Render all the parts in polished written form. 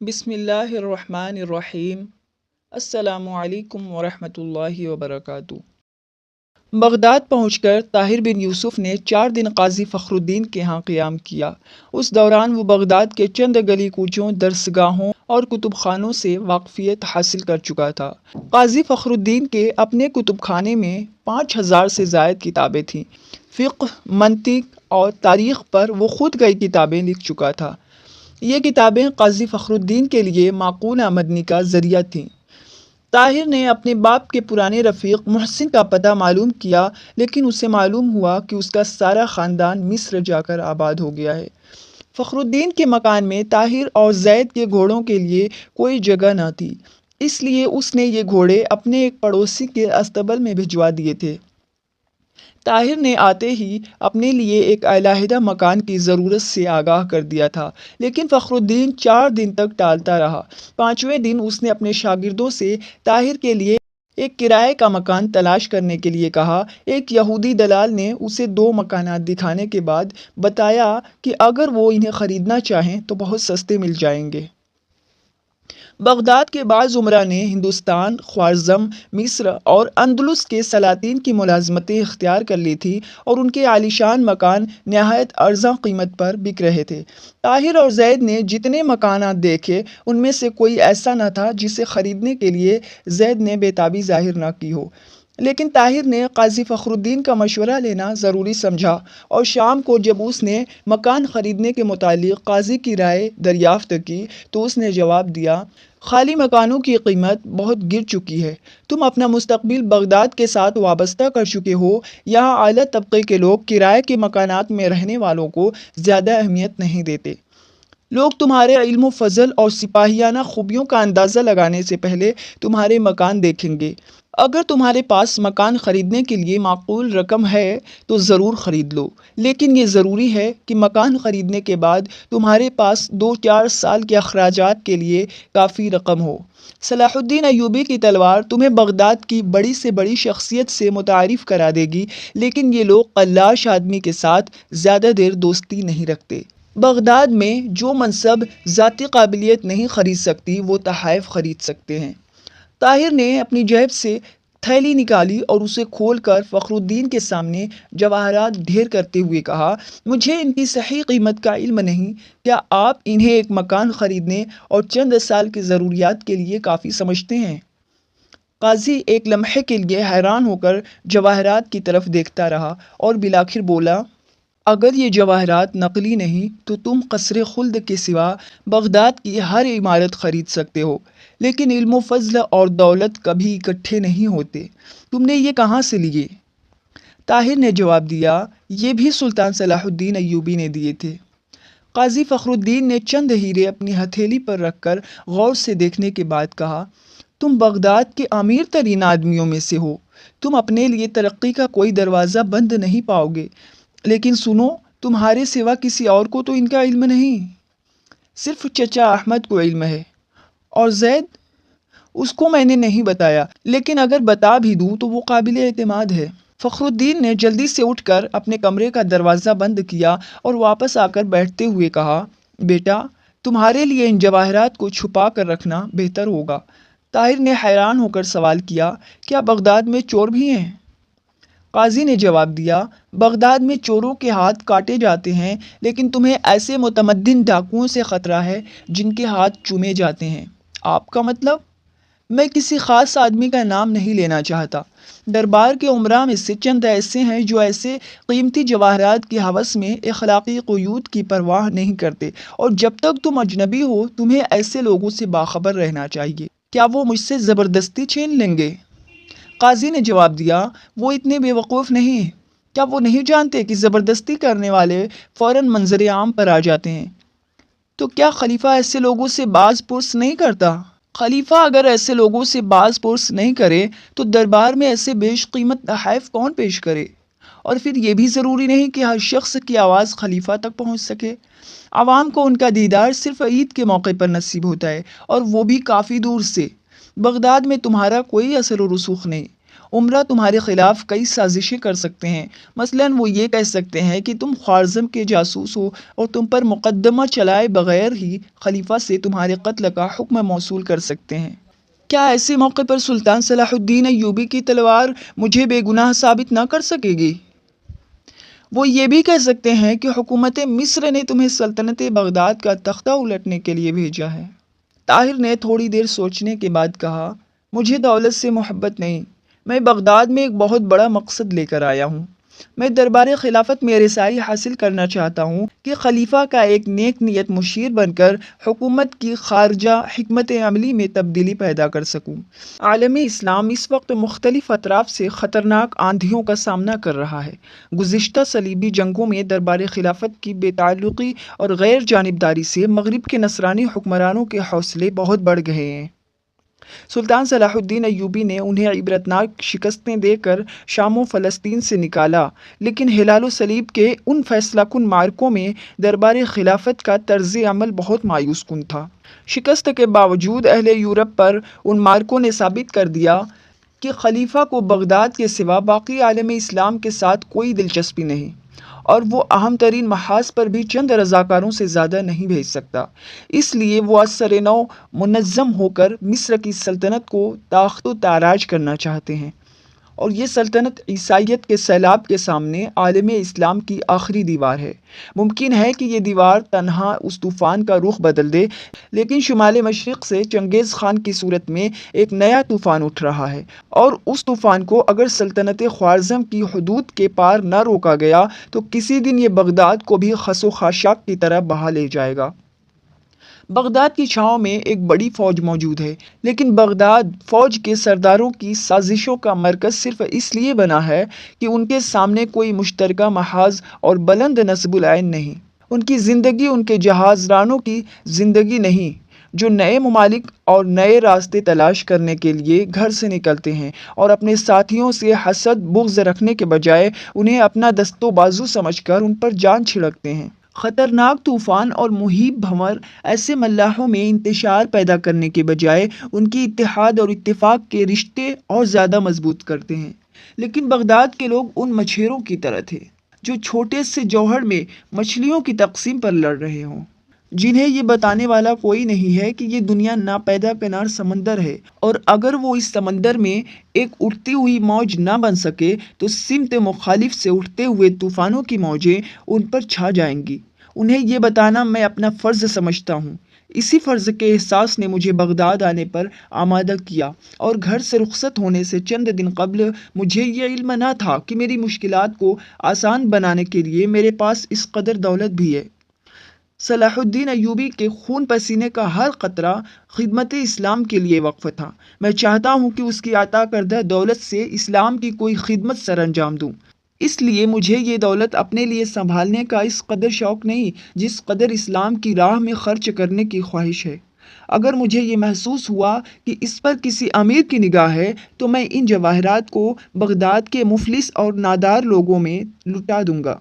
بسم اللہ الرحمن الرحیم۔ السلام علیکم ورحمۃ اللہ وبرکاتہ۔ بغداد پہنچ کر طاہر بن یوسف نے 4 دن قاضی فخر الدین کے ہاں قیام کیا۔ اس دوران وہ بغداد کے چند گلی کوچوں، درسگاہوں اور کتب خانوں سے واقفیت حاصل کر چکا تھا۔ قاضی فخر الدین کے اپنے کتب خانے میں 5000 سے زائد کتابیں تھیں۔ فقہ، منطق اور تاریخ پر وہ خود کئی کتابیں لکھ چکا تھا۔ یہ کتابیں قاضی فخر الدین کے لیے معقول آمدنی کا ذریعہ تھیں۔ طاہر نے اپنے باپ کے پرانے رفیق محسن کا پتہ معلوم کیا، لیکن اسے معلوم ہوا کہ اس کا سارا خاندان مصر جا کر آباد ہو گیا ہے۔ فخر الدین کے مکان میں طاہر اور زید کے گھوڑوں کے لیے کوئی جگہ نہ تھی، اس لیے اس نے یہ گھوڑے اپنے ایک پڑوسی کے استبل میں بھجوا دیے تھے۔ طاہر نے آتے ہی اپنے لیے ایک علیحدہ مکان کی ضرورت سے آگاہ کر دیا تھا، لیکن فخر الدین 4 دن تک ٹالتا رہا۔ 5ویں دن اس نے اپنے شاگردوں سے طاہر کے لیے ایک کرائے کا مکان تلاش کرنے کے لیے کہا۔ ایک یہودی دلال نے اسے 2 مکانات دکھانے کے بعد بتایا کہ اگر وہ انہیں خریدنا چاہیں تو بہت سستے مل جائیں گے۔ بغداد کے بعض امراء نے ہندوستان، خوارزم، مصر اور اندلس کے سلاطین کی ملازمتیں اختیار کر لی تھی اور ان کے عالیشان مکان نہایت ارزاں قیمت پر بک رہے تھے۔ طاہر اور زید نے جتنے مکانات دیکھے ان میں سے کوئی ایسا نہ تھا جسے خریدنے کے لیے زید نے بے تابی ظاہر نہ کی ہو، لیکن طاہر نے قاضی فخر الدین کا مشورہ لینا ضروری سمجھا اور شام کو جب اس نے مکان خریدنے کے متعلق قاضی کی رائے دریافت کی تو اس نے جواب دیا، خالی مکانوں کی قیمت بہت گر چکی ہے، تم اپنا مستقبل بغداد کے ساتھ وابستہ کر چکے ہو۔ یہاں اعلیٰ طبقے کے لوگ کرائے کے مکانات میں رہنے والوں کو زیادہ اہمیت نہیں دیتے۔ لوگ تمہارے علم و فضل اور سپاہیانہ خوبیوں کا اندازہ لگانے سے پہلے تمہارے مکان دیکھیں گے۔ اگر تمہارے پاس مکان خریدنے کے لیے معقول رقم ہے تو ضرور خرید لو، لیکن یہ ضروری ہے کہ مکان خریدنے کے بعد تمہارے پاس 2-4 سال کے اخراجات کے لیے کافی رقم ہو۔ صلاح الدین ایوبی کی تلوار تمہیں بغداد کی بڑی سے بڑی شخصیت سے متعارف کرا دے گی، لیکن یہ لوگ قلاش آدمی کے ساتھ زیادہ دیر دوستی نہیں رکھتے۔ بغداد میں جو منصب ذاتی قابلیت نہیں خرید سکتی وہ تحائف خرید سکتے ہیں۔ طاہر نے اپنی جیب سے تھیلی نکالی اور اسے کھول کر فخر الدین کے سامنے جواہرات ڈھیر کرتے ہوئے کہا، مجھے ان کی صحیح قیمت کا علم نہیں، کیا آپ انہیں ایک مکان خریدنے اور چند سال کی ضروریات کے لیے کافی سمجھتے ہیں؟ قاضی ایک لمحے کے لیے حیران ہو کر جواہرات کی طرف دیکھتا رہا اور بالآخر بولا، اگر یہ جواہرات نقلی نہیں تو تم قصر خلد کے سوا بغداد کی ہر عمارت خرید سکتے ہو، لیکن علم و فضل اور دولت کبھی اکٹھے نہیں ہوتے، تم نے یہ کہاں سے لیے؟ طاہر نے جواب دیا، یہ بھی سلطان صلاح الدین ایوبی نے دیے تھے۔ قاضی فخر الدین نے چند ہیرے اپنی ہتھیلی پر رکھ کر غور سے دیکھنے کے بعد کہا، تم بغداد کے امیر ترین آدمیوں میں سے ہو، تم اپنے لیے ترقی کا کوئی دروازہ بند نہیں پاؤ گے، لیکن سنو، تمہارے سوا کسی اور کو تو ان کا علم نہیں، صرف چچا احمد کو علم ہے۔ اور زید؟ اس کو میں نے نہیں بتایا، لیکن اگر بتا بھی دوں تو وہ قابل اعتماد ہے۔ فخر الدین نے جلدی سے اٹھ کر اپنے کمرے کا دروازہ بند کیا اور واپس آ کر بیٹھتے ہوئے کہا، بیٹا، تمہارے لیے ان جواہرات کو چھپا کر رکھنا بہتر ہوگا۔ طاہر نے حیران ہو کر سوال کیا، کیا بغداد میں چور بھی ہیں؟ قاضی نے جواب دیا، بغداد میں چوروں کے ہاتھ کاٹے جاتے ہیں، لیکن تمہیں ایسے متمدن ڈاکوؤں سے خطرہ ہے جن کے ہاتھ چومے جاتے ہیں۔ آپ کا مطلب؟ میں کسی خاص آدمی کا نام نہیں لینا چاہتا۔ دربار کے امراء میں سے چند ایسے ہیں جو ایسے قیمتی جواہرات کی ہوس میں اخلاقی قیود کی پرواہ نہیں کرتے، اور جب تک تم اجنبی ہو تمہیں ایسے لوگوں سے باخبر رہنا چاہیے۔ کیا وہ مجھ سے زبردستی چھین لیں گے؟ قاضی نے جواب دیا، وہ اتنے بے وقوف نہیں ہیں، کیا وہ نہیں جانتے کہ زبردستی کرنے والے فوراً منظر عام پر آ جاتے ہیں؟ تو کیا خلیفہ ایسے لوگوں سے باز پرس نہیں کرتا؟ خلیفہ اگر ایسے لوگوں سے باز پرس نہیں کرے تو دربار میں ایسے بیش قیمت تحائف کون پیش کرے؟ اور پھر یہ بھی ضروری نہیں کہ ہر شخص کی آواز خلیفہ تک پہنچ سکے۔ عوام کو ان کا دیدار صرف عید کے موقع پر نصیب ہوتا ہے، اور وہ بھی کافی دور سے۔ بغداد میں تمہارا کوئی اثر و رسوخ نہیں، عمرہ تمہارے خلاف کئی سازشیں کر سکتے ہیں۔ مثلاً وہ یہ کہہ سکتے ہیں کہ تم خوارزم کے جاسوس ہو اور تم پر مقدمہ چلائے بغیر ہی خلیفہ سے تمہارے قتل کا حکم موصول کر سکتے ہیں۔ کیا ایسے موقع پر سلطان صلاح الدین ایوبی کی تلوار مجھے بے گناہ ثابت نہ کر سکے گی؟ وہ یہ بھی کہہ سکتے ہیں کہ حکومت مصر نے تمہیں سلطنت بغداد کا تختہ الٹنے کے لیے بھیجا ہے۔ طاہر نے تھوڑی دیر سوچنے کے بعد کہا، مجھے دولت سے محبت نہیں، میں بغداد میں ایک بہت بڑا مقصد لے کر آیا ہوں۔ میں دربار خلافت میں رسائی حاصل کرنا چاہتا ہوں کہ خلیفہ کا ایک نیک نیت مشیر بن کر حکومت کی خارجہ حکمت عملی میں تبدیلی پیدا کر سکوں۔ عالم اسلام اس وقت مختلف اطراف سے خطرناک آندھیوں کا سامنا کر رہا ہے۔ گزشتہ صلیبی جنگوں میں دربار خلافت کی بے تعلقی اور غیر جانبداری سے مغرب کے نصرانی حکمرانوں کے حوصلے بہت بڑھ گئے ہیں۔ سلطان صلاح الدین ایوبی نے انہیں عبرتناک شکستیں دے کر شام و فلسطین سے نکالا، لیکن ہلال و صلیب کے ان فیصلہ کن معرکوں میں دربار خلافت کا طرز عمل بہت مایوس کن تھا۔ شکست کے باوجود اہل یورپ پر ان معرکوں نے ثابت کر دیا کہ خلیفہ کو بغداد کے سوا باقی عالم اسلام کے ساتھ کوئی دلچسپی نہیں، اور وہ اہم ترین محاذ پر بھی چند رضاکاروں سے زیادہ نہیں بھیج سکتا۔ اس لیے وہ از سر نو منظم ہو کر مصر کی سلطنت کو تاخت و تاراج کرنا چاہتے ہیں، اور یہ سلطنت عیسائیت کے سیلاب کے سامنے عالم اسلام کی آخری دیوار ہے۔ ممکن ہے کہ یہ دیوار تنہا اس طوفان کا رخ بدل دے، لیکن شمال مشرق سے چنگیز خان کی صورت میں ایک نیا طوفان اٹھ رہا ہے، اور اس طوفان کو اگر سلطنت خوارزم کی حدود کے پار نہ روکا گیا تو کسی دن یہ بغداد کو بھی خس و خاشاک کی طرح بہا لے جائے گا۔ بغداد کی چھاؤں میں ایک بڑی فوج موجود ہے، لیکن بغداد فوج کے سرداروں کی سازشوں کا مرکز صرف اس لیے بنا ہے کہ ان کے سامنے کوئی مشترکہ محاذ اور بلند نصب العین نہیں۔ ان کی زندگی ان کے جہاز رانوں کی زندگی نہیں، جو نئے ممالک اور نئے راستے تلاش کرنے کے لیے گھر سے نکلتے ہیں اور اپنے ساتھیوں سے حسد بغض رکھنے کے بجائے انہیں اپنا دست و بازو سمجھ کر ان پر جان چھڑکتے ہیں۔ خطرناک طوفان اور مہیب بھنور ایسے ملاحوں میں انتشار پیدا کرنے کے بجائے ان کی اتحاد اور اتفاق کے رشتے اور زیادہ مضبوط کرتے ہیں۔ لیکن بغداد کے لوگ ان مچھیروں کی طرح تھے جو چھوٹے سے جوہر میں مچھلیوں کی تقسیم پر لڑ رہے ہوں، جنہیں یہ بتانے والا کوئی نہیں ہے کہ یہ دنیا ناپیدا کنار سمندر ہے، اور اگر وہ اس سمندر میں ایک اٹھتی ہوئی موج نہ بن سکے تو سمت مخالف سے اٹھتے ہوئے طوفانوں کی موجیں ان پر چھا جائیں گی۔ انہیں یہ بتانا میں اپنا فرض سمجھتا ہوں۔ اسی فرض کے احساس نے مجھے بغداد آنے پر آمادہ کیا، اور گھر سے رخصت ہونے سے چند دن قبل مجھے یہ علم نہ تھا کہ میری مشکلات کو آسان بنانے کے لیے میرے پاس اس قدر دولت بھی ہے۔ صلاح الدین ایوبی کے خون پسینے کا ہر قطرہ خدمت اسلام کے لیے وقف تھا۔ میں چاہتا ہوں کہ اس کی عطا کردہ دولت سے اسلام کی کوئی خدمت سر انجام دوں۔ اس لیے مجھے یہ دولت اپنے لیے سنبھالنے کا اس قدر شوق نہیں جس قدر اسلام کی راہ میں خرچ کرنے کی خواہش ہے۔ اگر مجھے یہ محسوس ہوا کہ اس پر کسی امیر کی نگاہ ہے تو میں ان جواہرات کو بغداد کے مفلس اور نادار لوگوں میں لٹا دوں گا،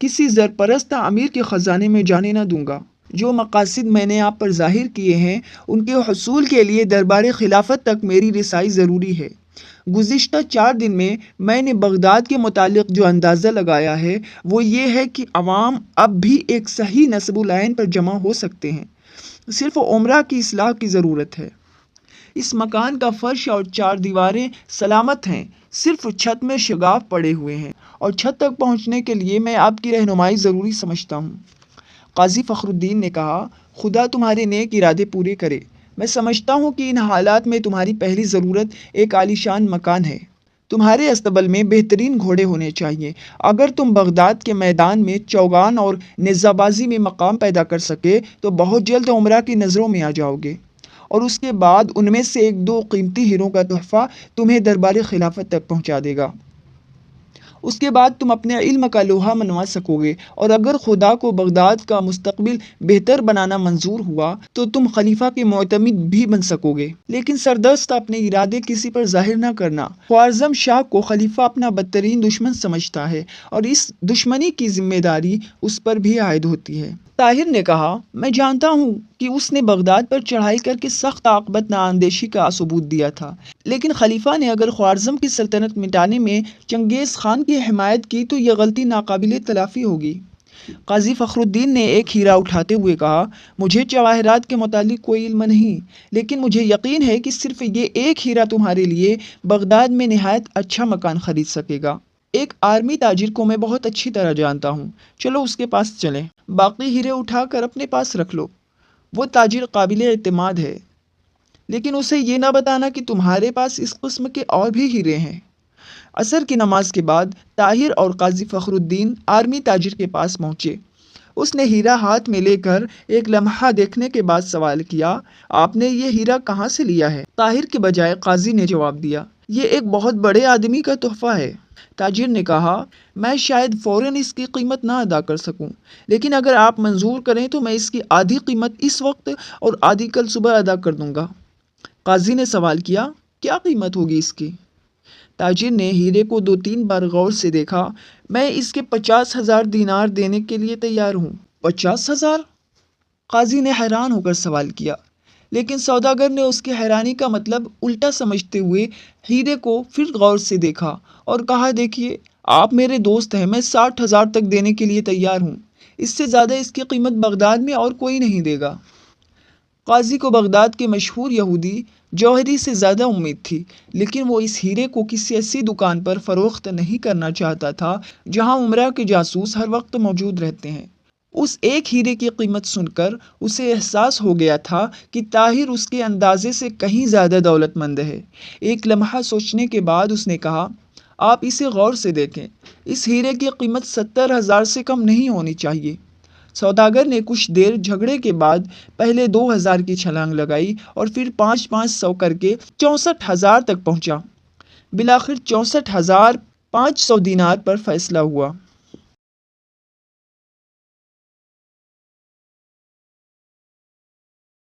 کسی زرپرست امیر کے خزانے میں جانے نہ دوں گا۔ جو مقاصد میں نے آپ پر ظاہر کیے ہیں ان کے حصول کے لیے دربار خلافت تک میری رسائی ضروری ہے۔ گزشتہ 4 دن میں نے بغداد کے متعلق جو اندازہ لگایا ہے وہ یہ ہے کہ عوام اب بھی ایک صحیح نصب العین پر جمع ہو سکتے ہیں، صرف عمرہ کی اصلاح کی ضرورت ہے۔ اس مکان کا فرش اور 4 دیواریں سلامت ہیں، صرف چھت میں شگاف پڑے ہوئے ہیں، اور چھت تک پہنچنے کے لیے میں آپ کی رہنمائی ضروری سمجھتا ہوں۔ قاضی فخر الدین نے کہا، خدا تمہارے نیک ارادے پورے کرے۔ میں سمجھتا ہوں کہ ان حالات میں تمہاری پہلی ضرورت ایک عالیشان مکان ہے۔ تمہارے استبل میں بہترین گھوڑے ہونے چاہیے۔ اگر تم بغداد کے میدان میں چوگان اور نیزہ بازی میں مقام پیدا کر سکے تو بہت جلد عمرہ کی نظروں میں آ جاؤ گے، اور اس کے بعد ان میں سے 1-2 قیمتی ہیروں کا تحفہ تمہیں دربار خلافت تک پہنچا دے گا۔ اس کے بعد تم اپنے علم کا لوہا منوا سکو گے، اور اگر خدا کو بغداد کا مستقبل بہتر بنانا منظور ہوا تو تم خلیفہ کے معتمد بھی بن سکو گے۔ لیکن سردست اپنے ارادے کسی پر ظاہر نہ کرنا۔ خوارزم شاہ کو خلیفہ اپنا بدترین دشمن سمجھتا ہے، اور اس دشمنی کی ذمہ داری اس پر بھی عائد ہوتی ہے۔ طاہر نے کہا، میں جانتا ہوں کہ اس نے بغداد پر چڑھائی کر کے سخت عاقبت نااندیشی کا ثبوت دیا تھا، لیکن خلیفہ نے اگر خوارزم کی سلطنت مٹانے میں چنگیز خان کی حمایت کی تو یہ غلطی ناقابل تلافی ہوگی۔ قاضی فخر الدین نے ایک ہیرا اٹھاتے ہوئے کہا، مجھے جواہرات کے متعلق کوئی علم نہیں، لیکن مجھے یقین ہے کہ صرف یہ ایک ہیرا تمہارے لیے بغداد میں نہایت اچھا مکان خرید سکے گا۔ ایک آرمی تاجر کو میں بہت اچھی طرح جانتا ہوں، چلو اس کے پاس چلیں، باقی ہیرے اٹھا کر اپنے پاس رکھ لو۔ وہ تاجر قابل اعتماد ہے، لیکن اسے یہ نہ بتانا کہ تمہارے پاس اس قسم کے اور بھی ہیرے ہیں۔ عصر کی نماز کے بعد طاہر اور قاضی فخر الدین آرمی تاجر کے پاس پہنچے۔ اس نے ہیرا ہاتھ میں لے کر ایک لمحہ دیکھنے کے بعد سوال کیا، آپ نے یہ ہیرا کہاں سے لیا ہے؟ طاہر کے بجائے قاضی نے جواب دیا، یہ ایک بہت بڑے آدمی کا تحفہ ہے۔ تاجر نے کہا، میں شاید فوراً اس کی قیمت نہ ادا کر سکوں، لیکن اگر آپ منظور کریں تو میں اس کی آدھی قیمت اس وقت اور آدھی کل صبح ادا کر دوں گا۔ قاضی نے سوال کیا، کیا قیمت ہوگی اس کی؟ تاجر نے ہیرے کو 2-3 بار غور سے دیکھا، میں اس کے 50,000 دینار دینے کے لیے تیار ہوں۔ 50,000؟ قاضی نے حیران ہو کر سوال کیا، لیکن سوداگر نے اس کی حیرانی کا مطلب الٹا سمجھتے ہوئے ہیرے کو پھر غور سے دیکھا اور کہا، دیکھیے آپ میرے دوست ہیں، میں 60,000 تک دینے کے لیے تیار ہوں، اس سے زیادہ اس کی قیمت بغداد میں اور کوئی نہیں دے گا۔ قاضی کو بغداد کے مشہور یہودی جوہری سے زیادہ امید تھی، لیکن وہ اس ہیرے کو کسی ایسی دکان پر فروخت نہیں کرنا چاہتا تھا جہاں عمرہ کے جاسوس ہر وقت موجود رہتے ہیں۔ اس ایک ہیرے کی قیمت سن کر اسے احساس ہو گیا تھا کہ طاہر اس کے اندازے سے کہیں زیادہ دولت مند ہے۔ ایک لمحہ سوچنے کے بعد اس نے کہا، آپ اسے غور سے دیکھیں، اس ہیرے کی قیمت 70,000 سے کم نہیں ہونی چاہیے۔ سوداگر نے کچھ دیر جھگڑے کے بعد پہلے 2,000 کی چھلانگ لگائی اور پھر 500 کر کے 64,000 تک پہنچا۔ بالآخر 64,500 دینار پر فیصلہ ہوا۔